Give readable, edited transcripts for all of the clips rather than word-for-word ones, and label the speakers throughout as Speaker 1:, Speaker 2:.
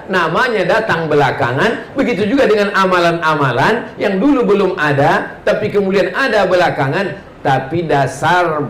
Speaker 1: namanya datang belakangan. Begitu juga dengan amalan-amalan yang dulu belum ada, tapi kemudian ada belakangan. Tapi dasar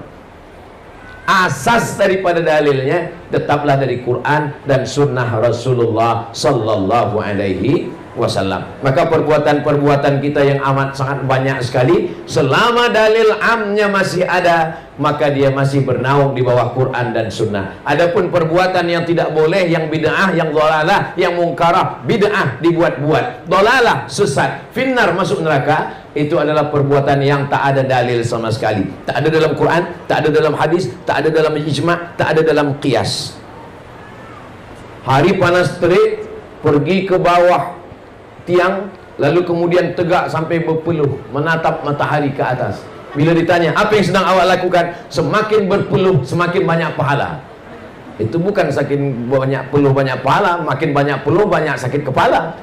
Speaker 1: asas daripada dalilnya tetaplah dari Quran dan sunnah Rasulullah sallallahu alaihi wasallam. Maka perbuatan-perbuatan kita yang amat sangat banyak sekali, selama dalil amnya masih ada, maka dia masih bernaung di bawah Quran dan sunnah. Adapun perbuatan yang tidak boleh, yang bid'ah, yang dhalalah, yang mungkarah, bid'ah dibuat-buat, dhalalah sesat, finnar masuk neraka, itu adalah perbuatan yang tak ada dalil sama sekali. Tak ada dalam Quran, tak ada dalam hadis, tak ada dalam ijma', tak ada dalam qiyas. Hari panas terik, pergi ke bawah tiang, lalu kemudian tegak sampai berpeluh menatap matahari ke atas. Bila ditanya apa yang sedang awak lakukan, semakin berpeluh semakin banyak pahala. Itu bukan saking banyak peluh banyak pahala, makin banyak peluh banyak sakit kepala.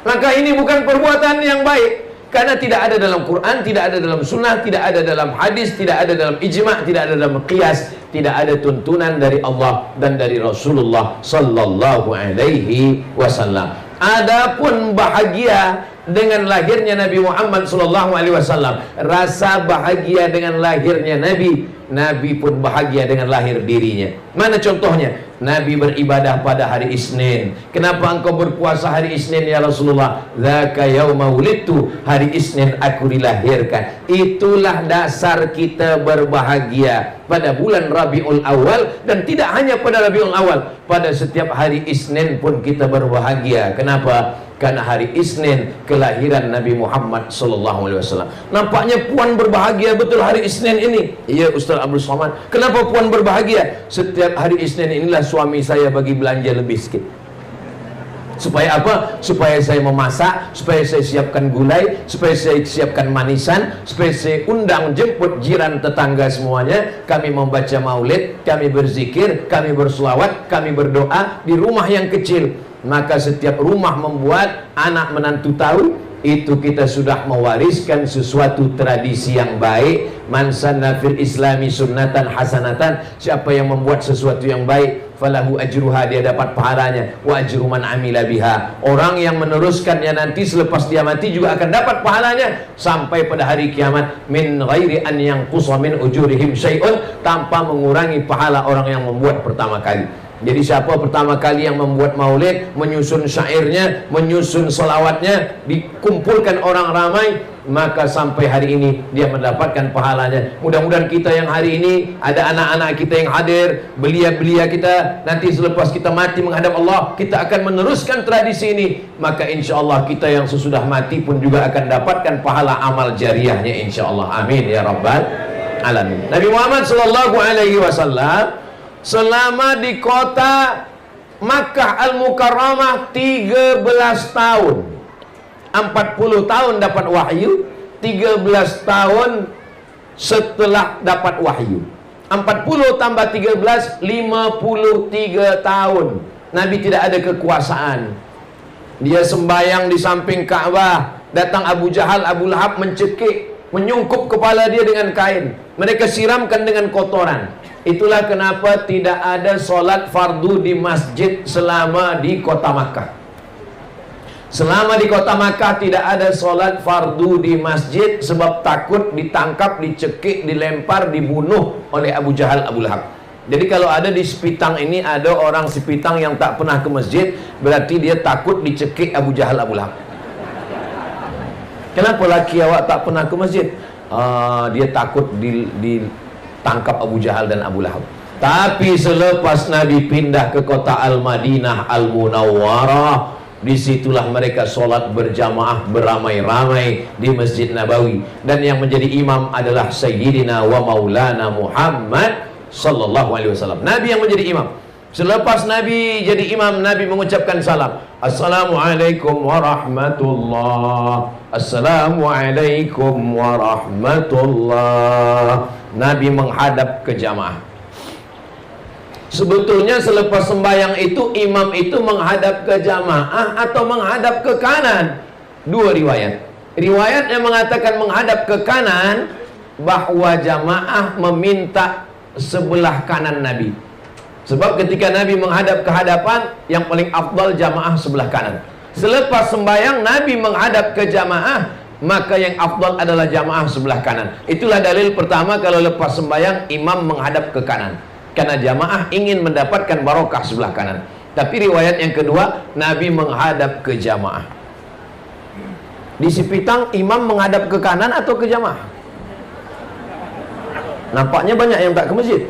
Speaker 1: Maka ini bukan perbuatan yang baik, karena tidak ada dalam Quran, tidak ada dalam sunnah, tidak ada dalam hadis, tidak ada dalam ijma', tidak ada dalam qiyas, tidak ada tuntunan dari Allah dan dari Rasulullah sallallahu alaihi wasallam. Adapun bahagia dengan lahirnya Nabi Muhammad sallallahu alaihi wasallam, rasa bahagia dengan lahirnya Nabi, Nabi pun bahagia dengan lahir dirinya. Mana contohnya? Nabi beribadah pada hari Isnin. Kenapa engkau berpuasa hari Isnin ya Rasulullah? Dzaka yauma wulidtu, hari Isnin aku dilahirkan. Itulah dasar kita berbahagia pada bulan Rabiul Awal, dan tidak hanya pada Rabiul Awal, pada setiap hari Isnin pun kita berbahagia. Kenapa? Karena hari Isnin kelahiran Nabi Muhammad sallallahu alaihi wasallam. Nampaknya puan berbahagia betul hari Isnin ini. Iya Ustaz Abdul Somad. Kenapa puan berbahagia? Setiap hari Isnin inilah suami saya bagi belanja lebih sikit. Supaya apa? Supaya saya memasak, supaya saya siapkan gulai, supaya saya siapkan manisan, supaya saya undang jemput jiran tetangga semuanya. Kami membaca maulid, kami berzikir, kami berselawat, kami berdoa di rumah yang kecil. Maka setiap rumah membuat anak menantu tahu, itu kita sudah mewariskan sesuatu tradisi yang baik. Man sanna fil islami sunnatan hasanatan, siapa yang membuat sesuatu yang baik, falahu ajruha, dia dapat pahalanya, wa ajru man amila biha, orang yang meneruskannya nanti selepas dia mati juga akan dapat pahalanya sampai pada hari kiamat, min ghairi an yanqusa min ujurihim syai'un, tanpa mengurangi pahala orang yang membuat pertama kali. Jadi siapa pertama kali yang membuat maulid, menyusun syairnya, menyusun selawatnya, dikumpulkan orang ramai, maka sampai hari ini dia mendapatkan pahalanya. Mudah-mudahan kita yang hari ini ada anak-anak kita yang hadir, belia-belia kita, nanti selepas kita mati menghadap Allah, kita akan meneruskan tradisi ini. Maka insya Allah kita yang sesudah mati pun juga akan dapatkan pahala amal jariahnya insya Allah. Amin ya rabbal alamin. Nabi Muhammad sallallahu alaihi wasallam selama di kota Makkah Al-Mukarramah 13 tahun, 40 tahun dapat wahyu, 13 tahun setelah dapat wahyu. 40 tambah 13, 53 tahun Nabi tidak ada kekuasaan. Dia sembahyang di samping Ka'bah, datang Abu Jahal, Abu Lahab mencekik, menyungkup kepala dia dengan kain, mereka siramkan dengan kotoran. Itulah kenapa tidak ada solat fardu di masjid selama di kota Makkah. Selama di kota Makkah tidak ada solat fardu di masjid, sebab takut ditangkap, dicekik, dilempar, dibunuh oleh Abu Jahal, Abu Lahab. Jadi kalau ada di Sepitang ini ada orang Sepitang yang tak pernah ke masjid, berarti dia takut dicekik Abu Jahal, Abu Lahab. Kenapa laki awak tak pernah ke masjid? Dia takut ditangkap Abu Jahal dan Abu Lahab. Tapi selepas Nabi pindah ke kota Al-Madinah Al-Munawwarah, disitulah mereka solat berjamaah beramai-ramai di Masjid Nabawi, dan yang menjadi imam adalah Sayyidina wa Maulana Muhammad sallallahu alaihi wasallam. Nabi yang menjadi imam. Selepas Nabi jadi imam, Nabi mengucapkan salam, Assalamualaikum warahmatullah, Assalamualaikum warahmatullah. Nabi menghadap ke jamaah. Sebetulnya selepas sembahyang itu, imam itu menghadap ke jamaah atau menghadap ke kanan? Dua riwayat. Riwayat yang mengatakan menghadap ke kanan, bahwa jamaah meminta sebelah kanan Nabi. Sebab ketika Nabi menghadap ke hadapan, yang paling afdal jamaah sebelah kanan. Selepas sembahyang Nabi menghadap ke jamaah, maka yang afdal adalah jamaah sebelah kanan. Itulah dalil pertama kalau lepas sembahyang imam menghadap ke kanan, karena jamaah ingin mendapatkan barokah sebelah kanan. Tapi riwayat yang kedua, Nabi menghadap ke jamaah. Di Sipitang imam menghadap ke kanan atau ke jamaah? Nampaknya banyak yang tak ke masjid.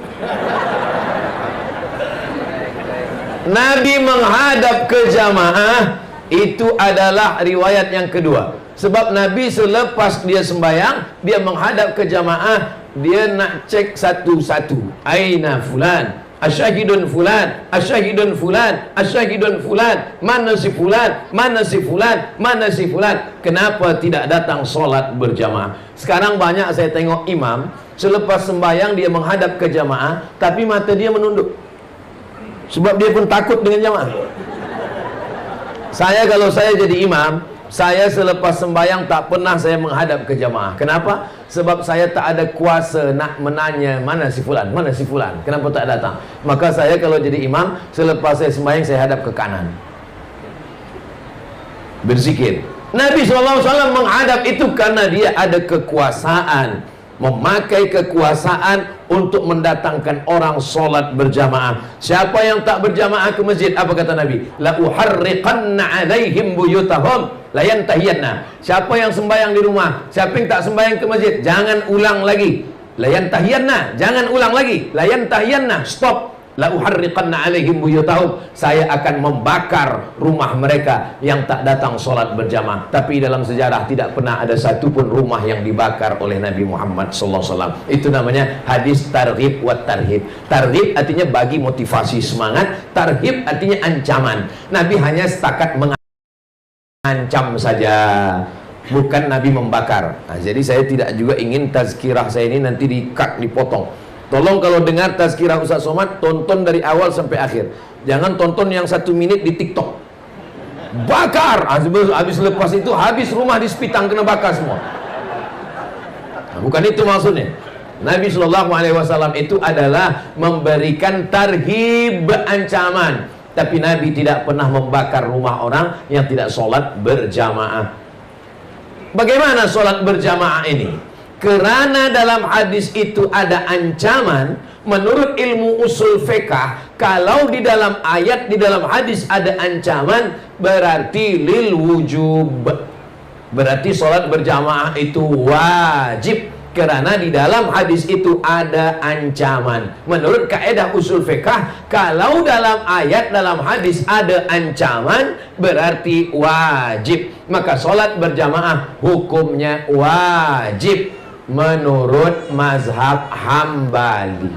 Speaker 1: Nabi menghadap ke jamaah, itu adalah riwayat yang kedua. Sebab Nabi selepas dia sembahyang, dia menghadap ke jamaah, dia nak cek satu-satu. Aina fulan, asyahidun fulan, asyahidun fulan, asyahidun fulan, mana si fulan, mana si fulan, mana si fulan. Kenapa tidak datang solat berjamaah? Sekarang banyak saya tengok imam, selepas sembahyang dia menghadap ke jamaah, tapi mata dia menunduk. Sebab dia pun takut dengan jamaah. Kalau saya jadi imam, saya selepas sembahyang tak pernah saya menghadap ke jamaah. Kenapa? Sebab saya tak ada kuasa nak menanya mana si fulan, mana si fulan, kenapa tak datang. Maka saya kalau jadi imam, selepas saya sembahyang saya hadap ke kanan, berzikir. Nabi SAW menghadap itu karena dia ada kekuasaan, memakai kekuasaan untuk mendatangkan orang solat berjamaah. Siapa yang tak berjamaah ke masjid, apa kata Nabi? La uharriqanna alaihim buyutahum la yantahiyanna. Siapa yang sembahyang di rumah, siapa yang tak sembahyang ke masjid, jangan ulang lagi. La yantahiyanna, jangan ulang lagi. La yantahiyanna, stop. La uharriqanna alaihim buyutahum, saya akan membakar rumah mereka yang tak datang solat berjamaah. Tapi dalam sejarah tidak pernah ada satupun rumah yang dibakar oleh Nabi Muhammad SAW. Itu namanya hadis targhib wa tarhib. Targhib artinya bagi motivasi semangat, tarhib artinya ancaman. Nabi hanya setakat mengancam saja, bukan Nabi membakar. Jadi saya tidak juga ingin tazkirah saya ini nanti di-cut, dipotong. Tolong kalau dengar tazkirah Ustaz Somad, tonton dari awal sampai akhir. Jangan tonton yang 1 menit di TikTok. Bakar! Habis lepas itu, habis rumah di Sipitang kena bakar semua. Nah, bukan itu maksudnya. Nabi SAW itu adalah memberikan tarhib, ancaman. Tapi Nabi tidak pernah membakar rumah orang yang tidak sholat berjamaah. Bagaimana sholat berjamaah ini? Kerana dalam hadis itu ada ancaman. Menurut ilmu usul fiqh, kalau di dalam ayat, di dalam hadis ada ancaman, berarti lil wujub, berarti sholat berjamaah itu wajib. Kerana di dalam hadis itu ada ancaman. Menurut kaedah usul fiqh, kalau dalam ayat, dalam hadis ada ancaman, berarti wajib. Maka sholat berjamaah hukumnya wajib menurut mazhab Hambali.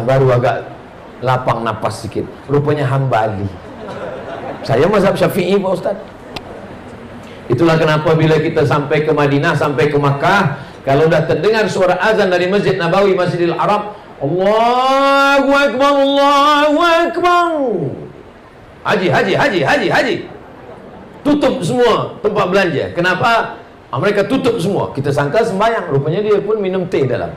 Speaker 1: Baru agak lapang napas sedikit. Rupanya Hambali. Saya mazhab Syafi'i Pak Ustaz. Itulah kenapa bila kita sampai ke Madinah, sampai ke Makkah, kalau dah terdengar suara azan dari Masjid Nabawi, Masjidil Haram, Allahu Akbar, Allahu Akbar, haji, haji, haji, haji, haji, tutup semua tempat belanja. Kenapa? Mereka tutup semua. Kita sangka sembahyang, rupanya dia pun minum teh dalam.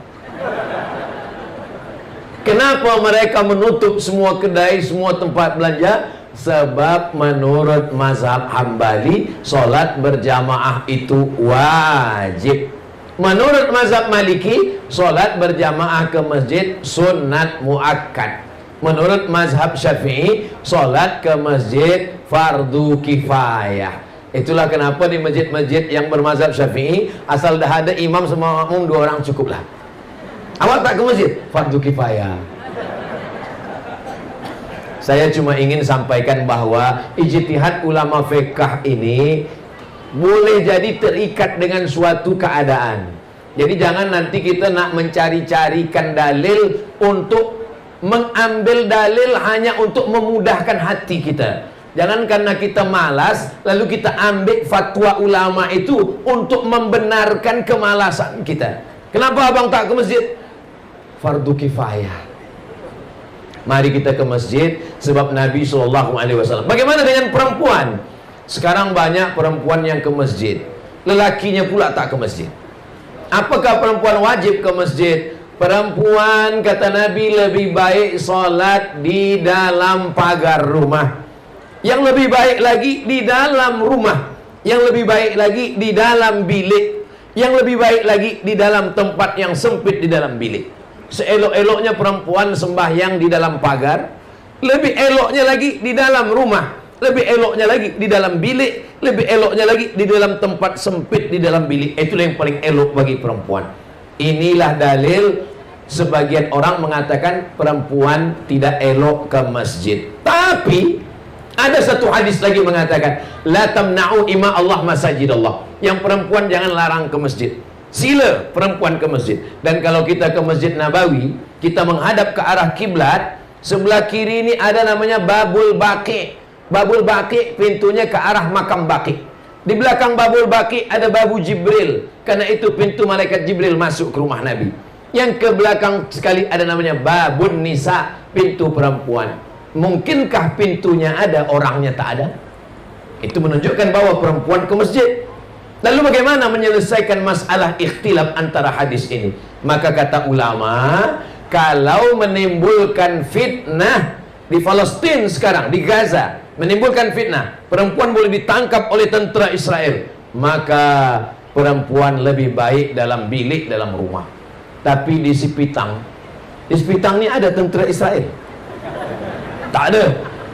Speaker 1: Kenapa mereka menutup semua kedai, semua tempat belanja? Sebab menurut mazhab Hambali, solat berjamaah itu wajib. Menurut mazhab Maliki, solat berjamaah ke masjid sunat muakkad. Menurut mazhab Syafi'i, solat ke masjid fardu kifayah. Itulah kenapa di masjid-masjid yang bermazhab Syafi'i, asal dah ada imam sama makmum 2 orang cukuplah. Awak tak ke masjid, fardu kifayah. Saya cuma ingin sampaikan bahwa ijtihad ulama fiqh ini boleh jadi terikat dengan suatu keadaan. Jadi jangan nanti kita nak mencari-carikan dalil untuk mengambil dalil hanya untuk memudahkan hati kita. Jangan karena kita malas lalu kita ambil fatwa ulama itu untuk membenarkan kemalasan kita. Kenapa abang tak ke masjid? Fardu kifayah. Mari kita ke masjid sebab Nabi SAW. Bagaimana dengan perempuan? Sekarang banyak perempuan yang ke masjid, lelakinya pula tak ke masjid. Apakah perempuan wajib ke masjid? Perempuan, kata Nabi, lebih baik solat di dalam pagar rumah. Yang lebih baik lagi di dalam rumah. Yang lebih baik lagi di dalam bilik. Yang lebih baik lagi di dalam tempat yang sempit di dalam bilik. Seelok-eloknya perempuan sembahyang di dalam pagar, lebih eloknya lagi di dalam rumah, lebih eloknya lagi di dalam bilik, lebih eloknya lagi di dalam tempat sempit di dalam bilik. Itulah yang paling elok bagi perempuan. Inilah dalil sebagian orang mengatakan perempuan tidak elok ke masjid. Tapi ada satu hadis lagi mengatakan, la tamna'u ima Allah masajid Allah. Yang perempuan jangan larang ke masjid. Sila perempuan ke masjid. Dan kalau kita ke Masjid Nabawi, kita menghadap ke arah kiblat, sebelah kiri ini ada namanya Babul Baqi. Babul Baqi pintunya ke arah makam Baqi. Di belakang Babul Baqi ada Babu Jibril. Karena itu pintu malaikat Jibril masuk ke rumah Nabi. Yang ke belakang sekali ada namanya Babun Nisa, pintu perempuan. Mungkinkah pintunya ada, orangnya tak ada? Itu menunjukkan bahwa perempuan ke masjid. Lalu bagaimana menyelesaikan masalah ikhtilaf antara hadis ini? Maka kata ulama, kalau menimbulkan fitnah di Palestina sekarang, di Gaza, menimbulkan fitnah, perempuan boleh ditangkap oleh tentara Israel, maka perempuan lebih baik dalam bilik, dalam rumah. Tapi di Sipitang ini ada tentara Israel? Tak ada.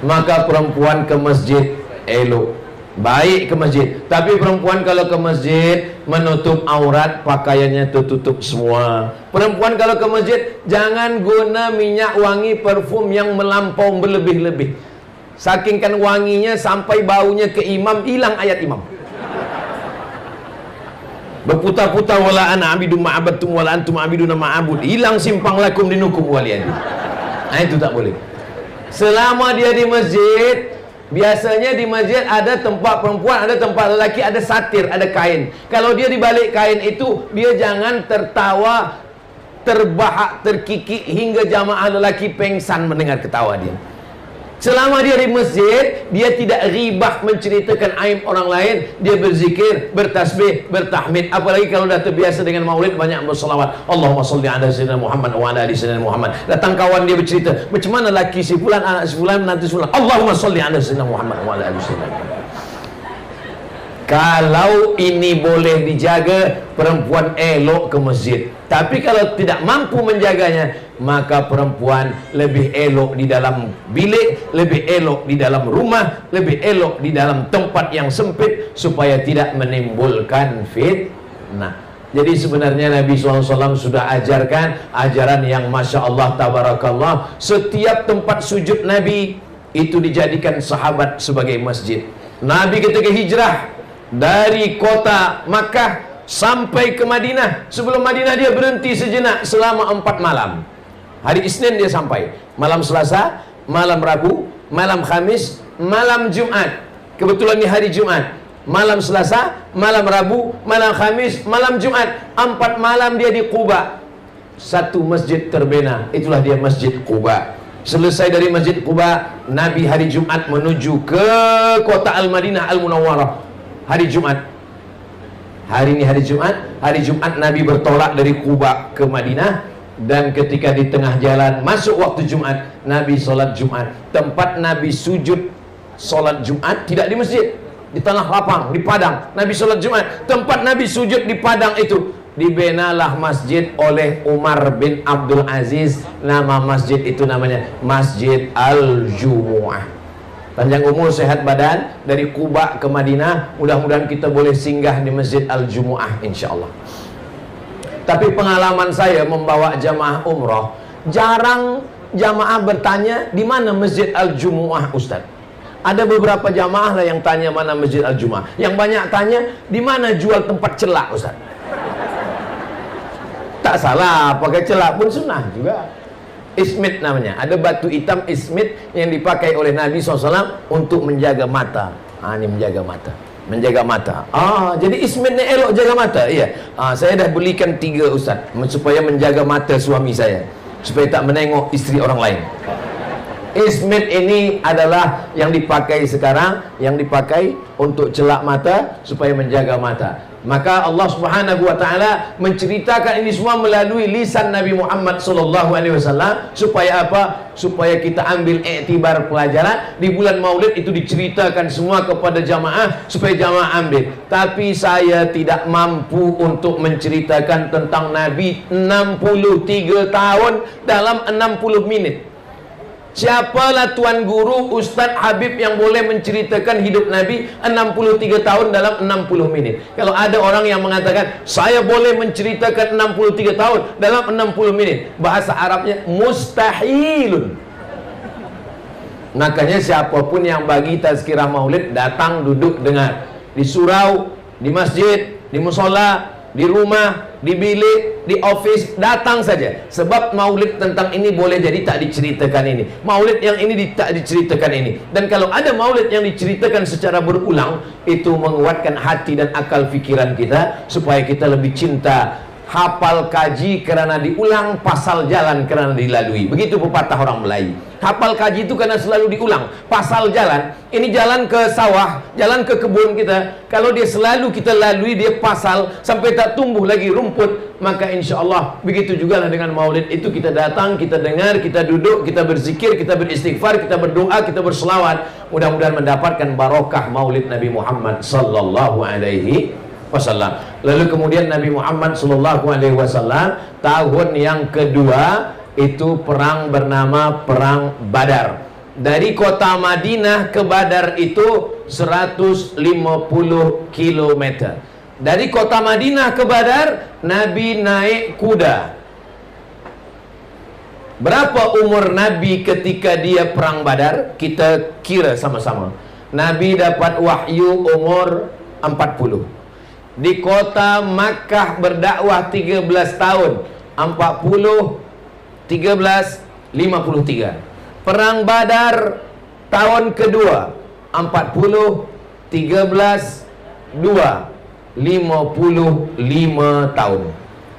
Speaker 1: Maka perempuan ke masjid elok, baik ke masjid. Tapi perempuan kalau ke masjid menutup aurat, pakaiannya tertutup semua. Perempuan kalau ke masjid jangan guna minyak wangi parfum yang melampau berlebih-lebih. Saking kan wanginya sampai baunya ke imam, hilang ayat imam. Berputar-putar wala ana abidun ma'abadtum wala antum abiduna ma'abud. Hilang simpang lakum dinukum waliyadi. Nah, itu tak boleh. Selama dia di masjid, biasanya di masjid ada tempat perempuan, ada tempat lelaki, ada satir, ada kain. Kalau dia di balik kain itu, dia jangan tertawa, terbahak, terkikik hingga jamaah lelaki pengsan mendengar ketawa dia. Selama dia di masjid, dia tidak ribah menceritakan aib orang lain. Dia berzikir, bertasbih, bertahmid. Apalagi kalau dah terbiasa dengan maulid, banyak bersalawat. Allahumma salli ala sayyidina Muhammad wa ala ali sayyidina Muhammad. Datang kawan dia bercerita, macam mana laki si fulan, anak si fulan, menantu si fulan. Allahumma salli ala sayyidina Muhammad wa ala ali sayyidina Muhammad. Kalau ini boleh dijaga, perempuan elok ke masjid. Tapi kalau tidak mampu menjaganya, maka perempuan lebih elok di dalam bilik, lebih elok di dalam rumah, lebih elok di dalam tempat yang sempit, supaya tidak menimbulkan fitnah. Jadi sebenarnya Nabi SAW sudah ajarkan ajaran yang Masya Allah Tabarakallah. Setiap tempat sujud Nabi itu dijadikan sahabat sebagai masjid. Nabi ketika hijrah dari kota Makkah sampai ke Madinah, sebelum Madinah dia berhenti sejenak selama 4 malam. Hari Isnin dia sampai, malam Selasa, malam Rabu, malam Khamis, malam Jumat. Kebetulan ini hari Jumat. Malam Selasa, malam Rabu, malam Khamis, malam Jumat. 4 malam dia di Quba. Satu masjid terbina, itulah dia Masjid Quba. Selesai dari Masjid Quba, Nabi hari Jumat menuju ke kota Al-Madinah Al-Munawwarah. Hari Jumat. Hari ini hari Jumat Nabi bertolak dari Quba ke Madinah. Dan ketika di tengah jalan masuk waktu Jumat, Nabi solat Jumat. Tempat Nabi sujud solat Jumat tidak di masjid, di tanah lapang, di padang. Nabi solat Jumat, tempat Nabi sujud di padang itu dibinalah masjid oleh Umar bin Abdul Aziz. Nama masjid itu namanya Masjid Al-Jumu'ah. Panjang umur, sehat badan, dari Quba ke Madinah. Mudah-mudahan kita boleh singgah di Masjid Al-Jumu'ah insyaAllah. Tapi pengalaman saya membawa jamaah umrah, jarang jamaah bertanya di mana Masjid Al-Jumu'ah Ustaz. Ada beberapa jamaah lah yang tanya mana Masjid Al-Jumu'ah. Yang banyak tanya di mana jual tempat celak Ustaz. Tak salah, pakai celak pun sunnah juga. Ismit namanya. Ada batu hitam ismit yang dipakai oleh Nabi SAW untuk menjaga mata. Ini menjaga mata. Menjaga mata. Jadi ismit ni elok jaga mata. Iya. Saya dah belikan 3 Ustaz, supaya menjaga mata suami saya, supaya tak menengok isteri orang lain. Ismit ini adalah yang dipakai sekarang, yang dipakai untuk celak mata supaya menjaga mata. Maka Allah Subhanahu wa taala menceritakan ini semua melalui lisan Nabi Muhammad sallallahu alaihi wasallam supaya apa? Supaya kita ambil iktibar pelajaran. Di bulan Maulid itu diceritakan semua kepada jamaah supaya jamaah ambil. Tapi saya tidak mampu untuk menceritakan tentang Nabi 63 tahun dalam 60 menit. Siapalah Tuan Guru, Ustadz Habib yang boleh menceritakan hidup Nabi 63 tahun dalam 60 menit? Kalau ada orang yang mengatakan saya boleh menceritakan 63 tahun dalam 60 menit, bahasa Arabnya mustahilun. Makanya siapapun yang bagi tazkirah maulid, datang duduk dengar. Di surau, di masjid, di musola, di rumah, di bilik, di office, datang saja. Sebab maulid tentang ini boleh jadi tak diceritakan ini, maulid yang ini tak diceritakan ini. Dan kalau ada maulid yang diceritakan secara berulang, itu menguatkan hati dan akal fikiran kita, supaya kita lebih cinta. Hafal kaji kerana diulang, pasal jalan kerana dilalui. Begitu pepatah orang Melayu. Hafal kaji itu karena selalu diulang. Pasal jalan, ini jalan ke sawah, jalan ke kebun kita. Kalau dia selalu kita lalui, dia pasal sampai tak tumbuh lagi rumput, maka insya Allah begitu juga lah dengan maulid itu. Kita datang, kita dengar, kita duduk, kita berzikir, kita beristighfar, kita berdoa, kita berselawat. Mudah-mudahan mendapatkan barokah maulid Nabi Muhammad sallallahu alaihi wasallam. Lalu kemudian Nabi Muhammad sallallahu alaihi wasallam tahun yang kedua itu perang bernama Perang Badar. Dari kota Madinah ke Badar itu 150 km. Dari kota Madinah ke Badar Nabi naik kuda. Berapa umur Nabi ketika dia perang Badar? Kita kira sama-sama. Nabi dapat wahyu umur 40. Di kota Makkah berdakwah 13 tahun. 40, 13, 53. Perang Badar tahun kedua 40, 13, 2, 55 tahun.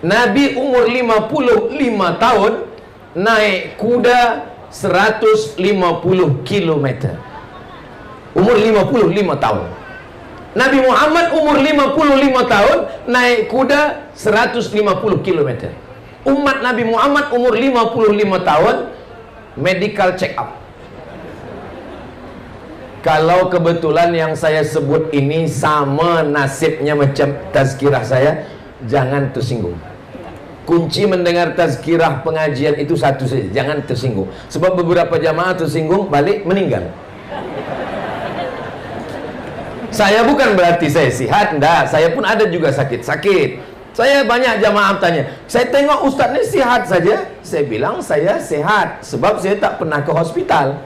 Speaker 1: Nabi umur 55 tahun naik kuda 150 km. Umur 55 tahun. Nabi Muhammad umur 55 tahun naik kuda 150 km. Umat Nabi Muhammad umur 55 tahun medical check up. Kalau kebetulan yang saya sebut ini sama nasibnya macam tazkirah saya, jangan tersinggung. Kunci mendengar tazkirah pengajian itu satu saja, jangan tersinggung. Sebab beberapa jamaah tersinggung balik meninggal. Saya bukan berarti saya sihat, enggak. Saya pun ada juga sakit-sakit. Saya banyak jamaah tanya, saya tengok ustaz ni sihat saja. Saya bilang saya sehat, sebab saya tak pernah ke hospital.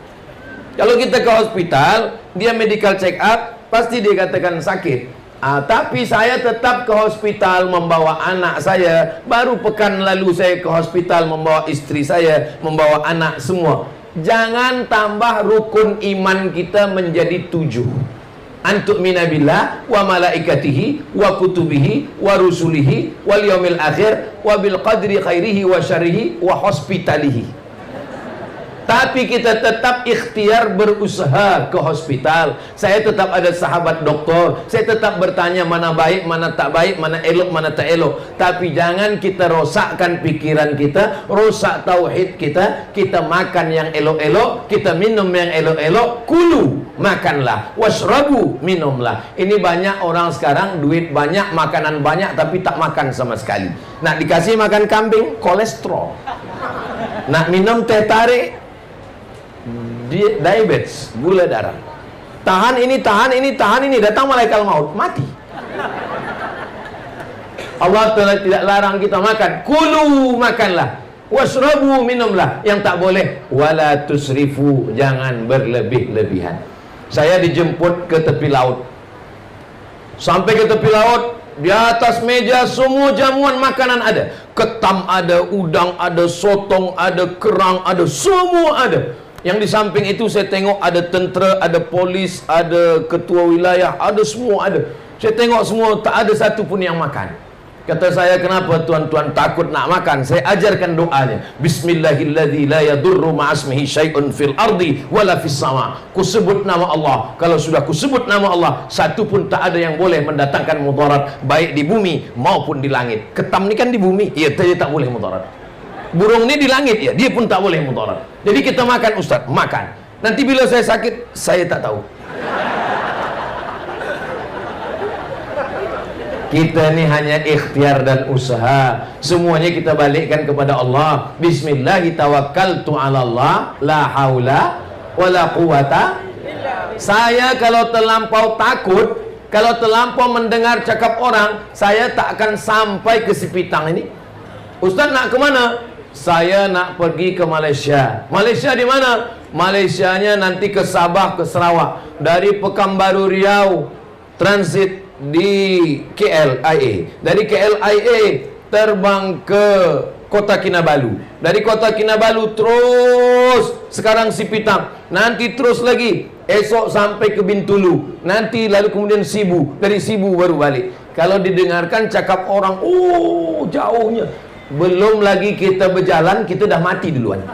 Speaker 1: Kalau kita ke hospital, dia medical check up, pasti dia katakan sakit. Tapi saya tetap ke hospital membawa anak saya. Baru pekan lalu saya ke hospital membawa istri saya, membawa anak semua. Jangan tambah rukun iman kita menjadi 7. Antu'mina billah wa malaikatihi wa kutubihi wa rusulihi wal yaumil akhir wa bil qadri khairihi wa syarrihi wa hospitalihi. Tapi kita tetap ikhtiar berusaha ke hospital. Saya tetap ada sahabat doktor. Saya tetap bertanya mana baik, mana tak baik, mana elok, mana tak elok. Tapi jangan kita rosakkan pikiran kita, rosak tauhid kita. Kita makan yang elok-elok, kita minum yang elok-elok. Kulu, makanlah. Washrabu, minumlah. Ini banyak orang sekarang duit banyak, makanan banyak, tapi tak makan sama sekali. Nak dikasih makan kambing, kolesterol. Nak minum teh tarik, diabetes, gula darah. Tahan ini, tahan ini, tahan ini, datang malaikat maut, mati. Allah Ta'ala tidak larang kita makan. Kulu, makanlah. Wasrabu, minumlah. Yang tak boleh, wala tusrifu, jangan berlebih-lebihan. Saya dijemput ke tepi laut. Sampai ke tepi laut, di atas meja semua jamuan makanan ada. Ketam ada, udang ada, sotong ada, kerang ada, semua ada. Yang di samping itu saya tengok ada tentera, ada polis, ada ketua wilayah, ada semua ada. Saya tengok semua, tak ada satu pun yang makan. Kata saya, kenapa tuan-tuan takut nak makan? Saya ajarkan doanya. Bismillahilladzi la yadurru ma'asmihi syai'un fil ardi wala fis sama. Kusebut nama Allah. Kalau sudah kusebut nama Allah, satu pun tak ada yang boleh mendatangkan mudarat, baik di bumi maupun di langit. Ketam ni kan di bumi, ya, dia tak boleh mudarat. Burung ni di langit, ya, dia pun tak boleh mudarat. Jadi kita makan, Ustaz, makan. Nanti bila saya sakit, saya tak tahu. Kita ni hanya ikhtiar dan usaha. Semuanya kita balikkan kepada Allah. Bismillahirrahmanirrahim. La haula wala quwata. Saya kalau terlampau takut, kalau terlampau mendengar cakap orang, saya tak akan sampai ke Sipitang ini. Ustaz nak ke mana? Saya nak pergi ke Malaysia. Malaysia di mana? Malaysianya nanti ke Sabah, ke Sarawak. Dari Pekanbaru Riau transit di KLIA. Dari KLIA terbang ke Kota Kinabalu. Dari Kota Kinabalu terus sekarang Sipitang. Nanti terus lagi esok sampai ke Bintulu. Nanti lalu kemudian Sibu. Dari Sibu baru balik. Kalau didengarkan cakap orang, oh jauhnya. Belum lagi kita berjalan, kita dah mati duluan.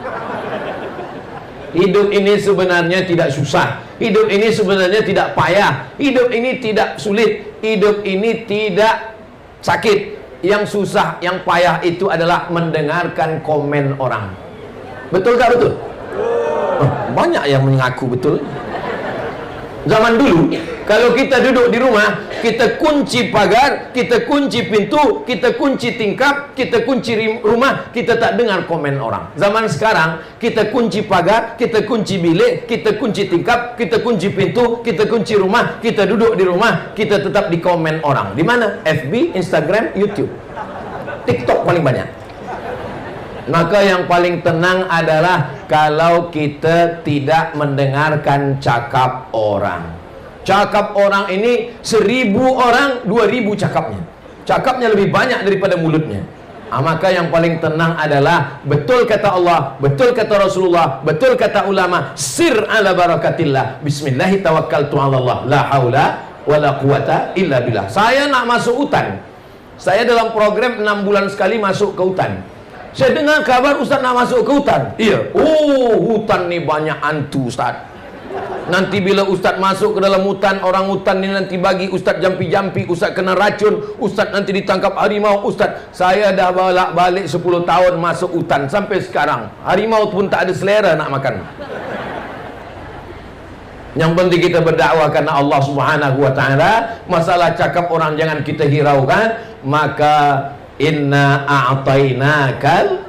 Speaker 1: Hidup ini sebenarnya tidak susah. Hidup ini sebenarnya tidak payah. Hidup ini tidak sulit. Hidup ini tidak sakit. Yang susah, yang payah itu adalah mendengarkan komen orang. Betul tak betul? Banyak yang mengaku betul. Zaman dulu, kalau kita duduk di rumah, kita kunci pagar, kita kunci pintu, kita kunci tingkap, kita kunci rumah, kita tak dengar komen orang. Zaman sekarang, kita kunci pagar, kita kunci bilik, kita kunci tingkap, kita kunci pintu, kita kunci rumah, kita duduk di rumah, kita tetap di komen orang. Di mana? FB, Instagram, YouTube, TikTok paling banyak. Maka yang paling tenang adalah kalau kita tidak mendengarkan cakap orang. Cakap orang ini 1000 orang, 2000 cakapnya. Cakapnya lebih banyak daripada mulutnya. Maka yang paling tenang adalah betul kata Allah, betul kata Rasulullah, betul kata ulama, sir ala barakatillah. Bismillahi tawakkaltu ala Allah, la haula wala quwata illa billah. Saya nak masuk hutan. Saya dalam program 6 bulan sekali masuk ke hutan. Saya dengar kabar Ustaz nak masuk ke hutan. Iya. Oh, hutan ni banyak hantu, Ustaz. Nanti bila Ustaz masuk ke dalam hutan, orang hutan ni nanti bagi Ustaz jampi-jampi, Ustaz kena racun, Ustaz nanti ditangkap harimau. Ustaz, saya dah balik 10 tahun masuk hutan sampai sekarang. Harimau pun tak ada selera nak makan. Yang penting kita berdakwah karena Allah Subhanahu wa taala. Masalah cakap orang jangan kita hiraukan. Maka inna a'tainakal,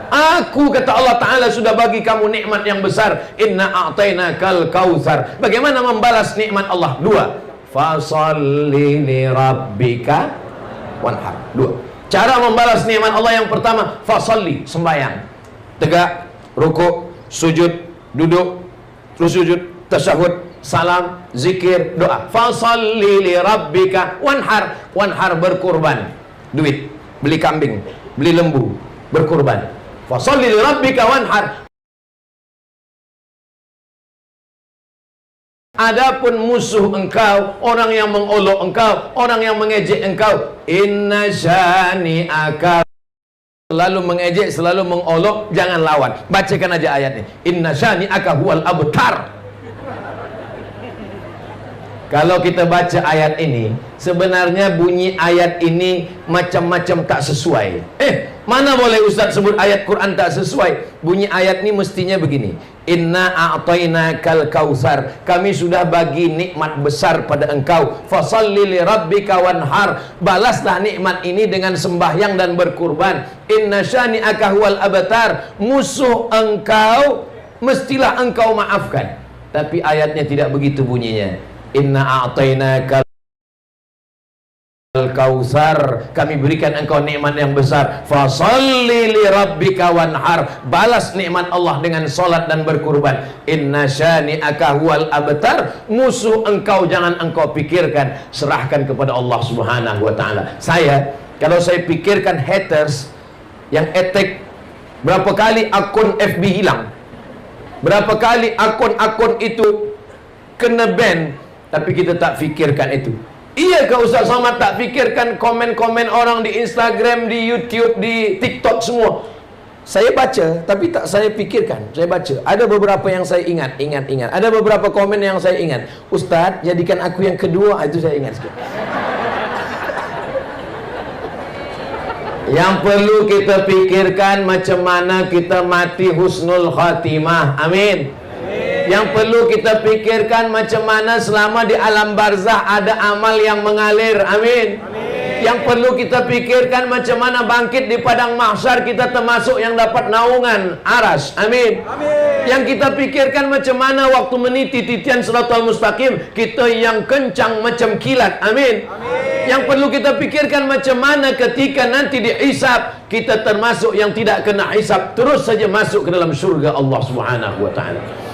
Speaker 1: aku kata Allah Ta'ala sudah bagi kamu nikmat yang besar. Inna a'tainakal kautsar. Bagaimana membalas nikmat Allah? 2. Fasalli li rabbika wanhar. 2. Cara membalas nikmat Allah yang pertama, fasalli, sembahyang. Tegak, rukuk, sujud, duduk, terus sujud, tasyahud, salam, zikir, doa. Fasalli li rabbika wanhar. Wanhar berkurban. Duit, beli kambing, beli lembu, berkurban. Fasholli li rabbika wanhar. Adapun musuh engkau, orang yang mengolok engkau, orang yang mengejek engkau, inna syani'aka, selalu mengejek, selalu mengolok, jangan lawan. Bacakan aja ayatnya. Inna syani'aka huwal abtar. Kalau kita baca ayat ini, sebenarnya bunyi ayat ini macam-macam tak sesuai. Mana boleh Ustaz sebut ayat Quran tak sesuai? Bunyi ayat ini mestinya begini. Inna a'tainakal kautsar. Kami sudah bagi nikmat besar pada engkau. Fasalli li rabbika wanhar. Balaslah nikmat ini dengan sembahyang dan berkurban. Inna syani'aka huwal abtar. Musuh engkau mestilah engkau maafkan. Tapi ayatnya tidak begitu bunyinya. Inna a'tainakal kautsar, kami berikan engkau nikmat yang besar. Fasalli li rabbika wanhar. Balas nikmat Allah dengan salat dan berkurban. Inna syani'aka huwal abtar. Musuh engkau jangan engkau pikirkan, serahkan kepada Allah Subhanahu wa taala. Kalau saya pikirkan haters yang attack, berapa kali akun FB hilang, berapa kali akun-akun itu kena ban, tapi kita tak fikirkan itu. Iyakah Ustaz Somad tak fikirkan komen-komen orang di Instagram, di YouTube, di TikTok semua? Saya baca, tapi tak saya fikirkan. Saya baca. Ada beberapa yang saya ingat. Ada beberapa komen yang saya ingat. Ustaz, jadikan aku yang kedua. Itu saya ingat sikit. Yang perlu kita fikirkan macam mana kita mati husnul khatimah. Amin. Yang perlu kita pikirkan macam mana selama di alam barzah ada amal yang mengalir. Amin. Yang perlu kita pikirkan macam mana bangkit di padang mahsyar kita termasuk yang dapat naungan aras. Amin. Yang kita pikirkan macam mana waktu meniti titian siratal mustaqim kita yang kencang macam kilat. Amin. Yang perlu kita pikirkan macam mana ketika nanti dihisab kita termasuk yang tidak kena hisab terus saja masuk ke dalam syurga Allah Subhanahu wa taala.